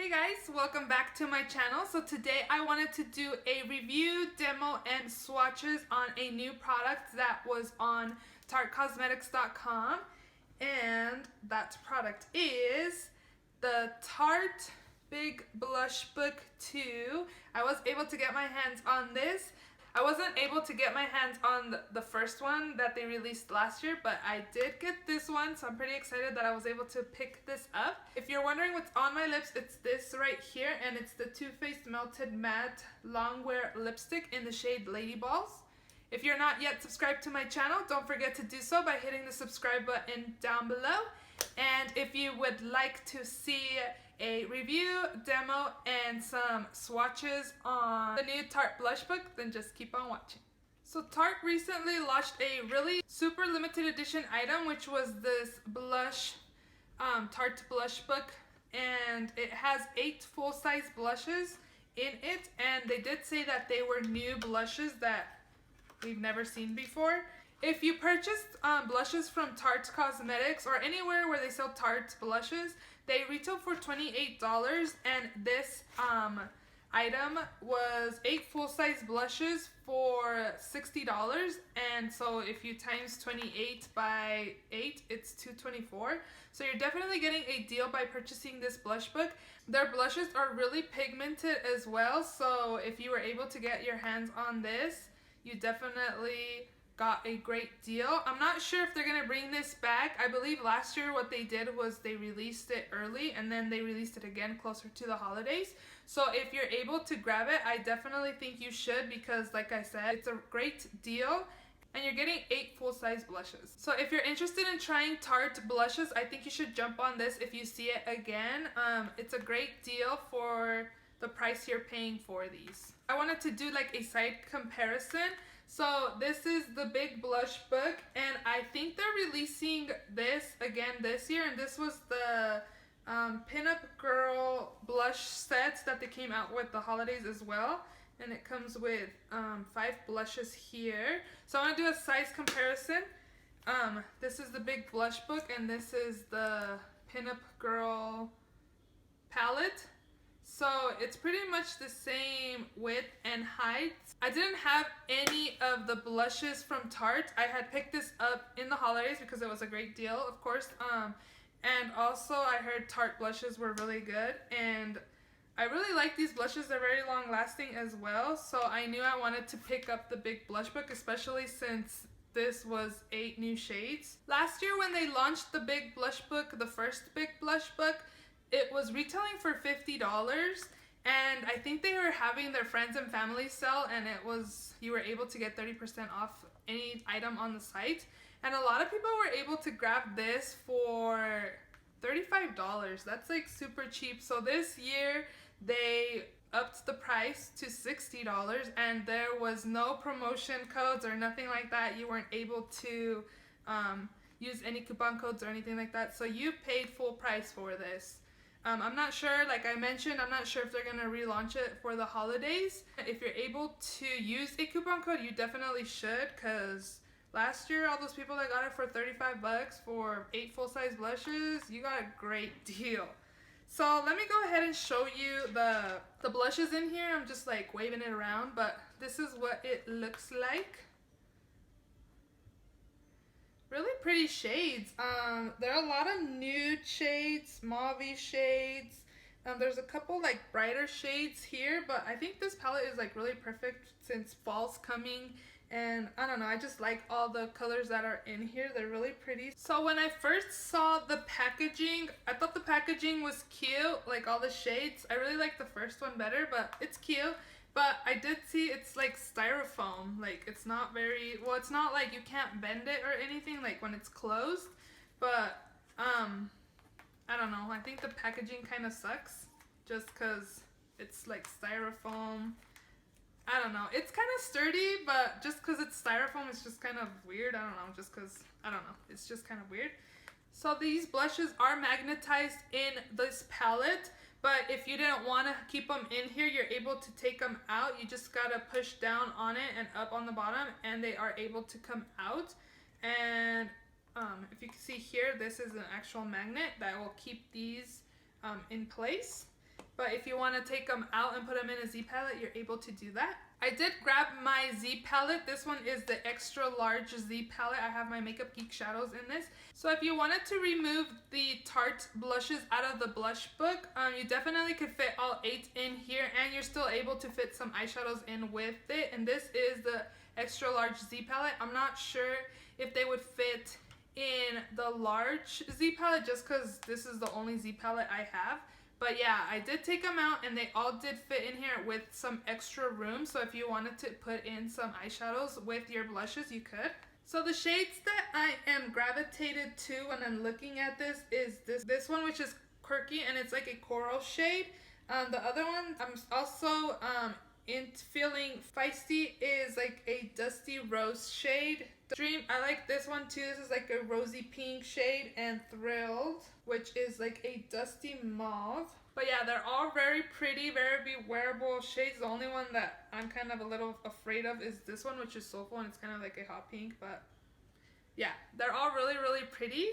Hey guys, welcome back to my channel. So today I wanted to do a review, demo, and swatches on a new product that was on tartecosmetics.com, and that product is the Tarte Big Blush Book 2. I was able to get my hands on this. I wasn't able to get my hands on the first one that they released last year, but I did get this one, so I'm pretty excited that I was able to pick this up. If you're wondering what's on my lips, it's this right here, and it's the Too Faced Melted Matte Longwear Lipstick in the shade Lady Balls. If you're not yet subscribed to my channel, don't forget to do so by hitting the subscribe button down below. And if you would like to see a review, demo, and some swatches on the new Tarte blush book, then just keep on watching. So Tarte recently launched a really super limited edition item, which was this blush, Tarte blush book, and it has 8 full-size blushes in it, and they did say that they were new blushes that we've never seen before. If you purchased blushes from Tarte Cosmetics or anywhere where they sell Tarte blushes, they retail for $28, and this item was 8 full-size blushes for $60, and so if you times 28 by 8, it's $224. So you're definitely getting a deal by purchasing this blush book. Their blushes are really pigmented as well, so if you were able to get your hands on this, you definitely got a great deal. I'm not sure if they're gonna bring this back. I believe last year what they did was they released it early and then they released it again closer to the holidays. So if you're able to grab it, I definitely think you should, because like I said, it's a great deal and you're getting 8 full-size blushes. So if you're interested in trying Tarte blushes, I think you should jump on this if you see it again. It's a great deal for the price you're paying for these. I wanted to do like a side comparison. So this is the Big Blush Book, and I think they're releasing this again this year, and this was the Pinup Girl blush sets that they came out with the holidays as well, and it comes with 5 blushes here. So I want to do a size comparison. This is the Big Blush Book, and this is the Pinup Girl palette. So it's pretty much the same width and height. I didn't have any of the blushes from Tarte. I had picked this up in the holidays because it was a great deal, of course. And also I heard Tarte blushes were really good, and I really like these blushes. They're very long lasting as well. So I knew I wanted to pick up the Big Blush Book, especially since this was 8 new shades. Last year when they launched the Big Blush Book, the first Big Blush Book, it was retailing for $50, and I think they were having their friends and family sale, and you were able to get 30% off any item on the site. And a lot of people were able to grab this for $35. That's like super cheap. So this year they upped the price to $60, and there was no promotion codes or nothing like that. You weren't able to use any coupon codes or anything like that. So you paid full price for this. I'm not sure, like I mentioned, I'm not sure if they're going to relaunch it for the holidays. If you're able to use a coupon code, you definitely should, because last year all those people that got it for 35 bucks for 8 full-size blushes, you got a great deal. So let me go ahead and show you the blushes in here. I'm just like waving it around, but this is what it looks like. Really pretty shades. There are a lot of nude shades, mauve shades. There's a couple like brighter shades here, but I think this palette is like really perfect since fall's coming, and I don't know, I just like all the colors that are in here. They're really pretty. So when I first saw the packaging, I thought the packaging was cute, like all the shades. I really like the first one better, but it's cute. But I did see it's like styrofoam, like it's not very, well, it's not like you can't bend it or anything like when it's closed, but I don't know, I think the packaging kind of sucks just because it's like styrofoam. I don't know, it's kind of sturdy, but just because it's styrofoam, it's just kind of weird. I don't know, just because, I don't know, it's just kind of weird. So these blushes are magnetized in this palette, but if you didn't want to keep them in here, you're able to take them out. You just gotta push down on it and up on the bottom, and they are able to come out. And if you can see here, this is an actual magnet that will keep these in place. But if you want to take them out and put them in a Z palette, you're able to do that. I did grab my Z palette. This one is the extra large Z palette. I have my Makeup Geek shadows in this. So if you wanted to remove the Tarte blushes out of the blush book, you definitely could fit all 8 in here, and you're still able to fit some eyeshadows in with it. And this is the extra large Z palette. I'm not sure if they would fit in the large Z palette just because this is the only Z palette I have. But yeah, I did take them out and they all did fit in here with some extra room. So if you wanted to put in some eyeshadows with your blushes, you could. So the shades that I am gravitated to when I'm looking at this is this one, which is quirky and it's like a coral shade. The other one I'm also feeling feisty is like a dusty rose shade. Dream, I like this one too. This is like a rosy pink shade, and Thrilled, which is like a dusty mauve. But yeah, they're all very pretty, very wearable shades. The only one that I'm kind of a little afraid of is this one, which is Soulful, and it's kind of like a hot pink. But yeah, they're all really pretty.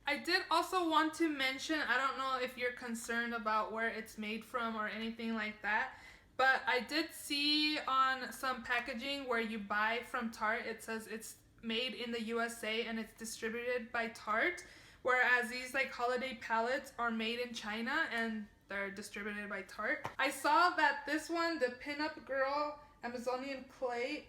I did also want to mention, I don't know if you're concerned about where it's made from or anything like that, but I did see on some packaging where you buy from Tarte, it says it's made in the USA and it's distributed by Tarte, whereas these like holiday palettes are made in China and they're distributed by Tarte. I saw that this one, the Pinup Girl Amazonian Clay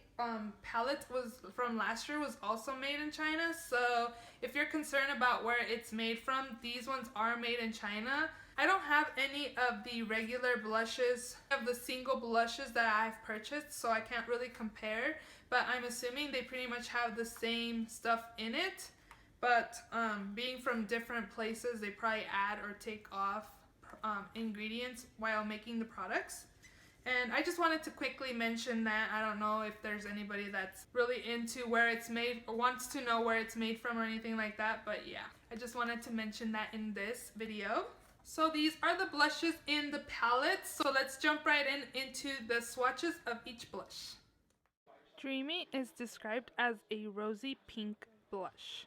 palette was from last year, was also made in China. So if you're concerned about where it's made from, these ones are made in China. I don't have any of the regular blushes, of the single blushes that I've purchased, so I can't really compare, but I'm assuming they pretty much have the same stuff in it. But being from different places, they probably add or take off ingredients while making the products. And I just wanted to quickly mention that. I don't know if there's anybody that's really into where it's made or wants to know where it's made from or anything like that, but yeah, I just wanted to mention that in this video. So these are the blushes in the palette, so let's jump right into the swatches of each blush. Dreamy is described as a rosy pink blush.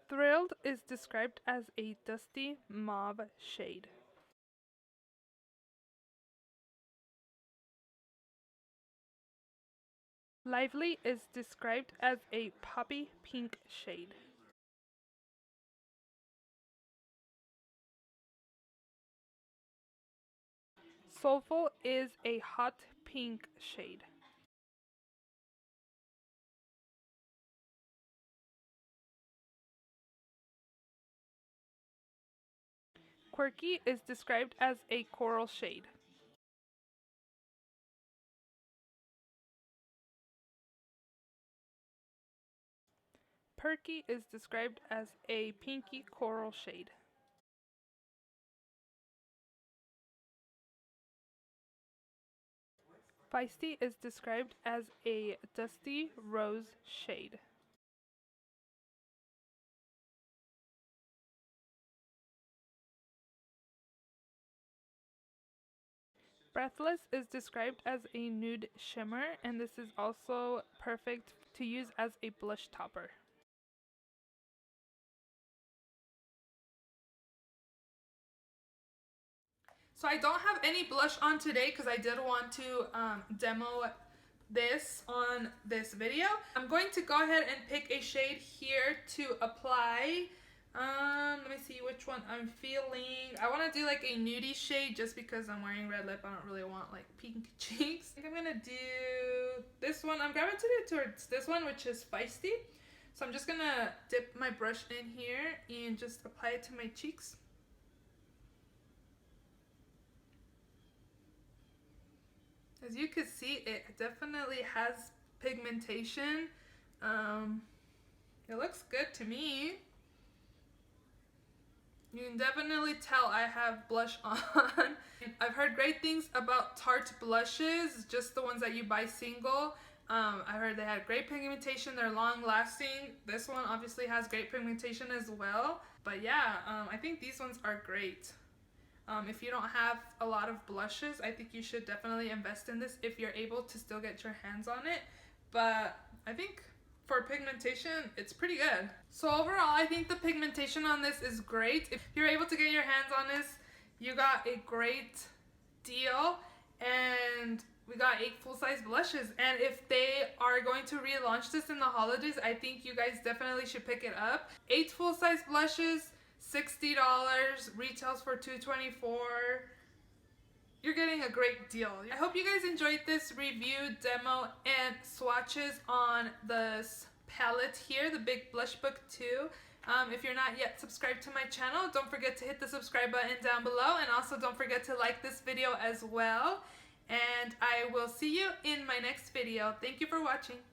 Thrilled is described as a dusty mauve shade. Lively is described as a poppy pink shade. Soulful is a hot pink shade. Quirky is described as a coral shade. Perky is described as a pinky coral shade. Feisty is described as a dusty rose shade. Breathless is described as a nude shimmer, and this is also perfect to use as a blush topper. So I don't have any blush on today because I did want to demo this on this video. I'm going to go ahead and pick a shade here to apply. Let me see which one I'm feeling. I want to do like a nudie shade just because I'm wearing red lip. I don't really want like pink cheeks. I think I'm gonna do this one. I'm gravitated towards this one, which is Feisty. So I'm just gonna dip my brush in here and just apply it to my cheeks. As you can see, it definitely has pigmentation. It looks good to me. You can definitely tell I have blush on. I've heard great things about Tarte blushes, just the ones that you buy single. I heard they had great pigmentation, they're long lasting. This one obviously has great pigmentation as well. But yeah, I think these ones are great. If you don't have a lot of blushes, I think you should definitely invest in this if you're able to still get your hands on it. But I think for pigmentation, it's pretty good. So overall, I think the pigmentation on this is great. If you're able to get your hands on this, you got a great deal. And we got 8 full-size blushes. And if they are going to relaunch this in the holidays, I think you guys definitely should pick it up. 8 full-size blushes, $60, retails for $224. You're getting a great deal. I hope you guys enjoyed this review, demo, and swatches on this palette here, the Big Blush Book 2. If you're not yet subscribed to my channel, don't forget to hit the subscribe button down below, and also don't forget to like this video as well. And I will see you in my next video. Thank you for watching.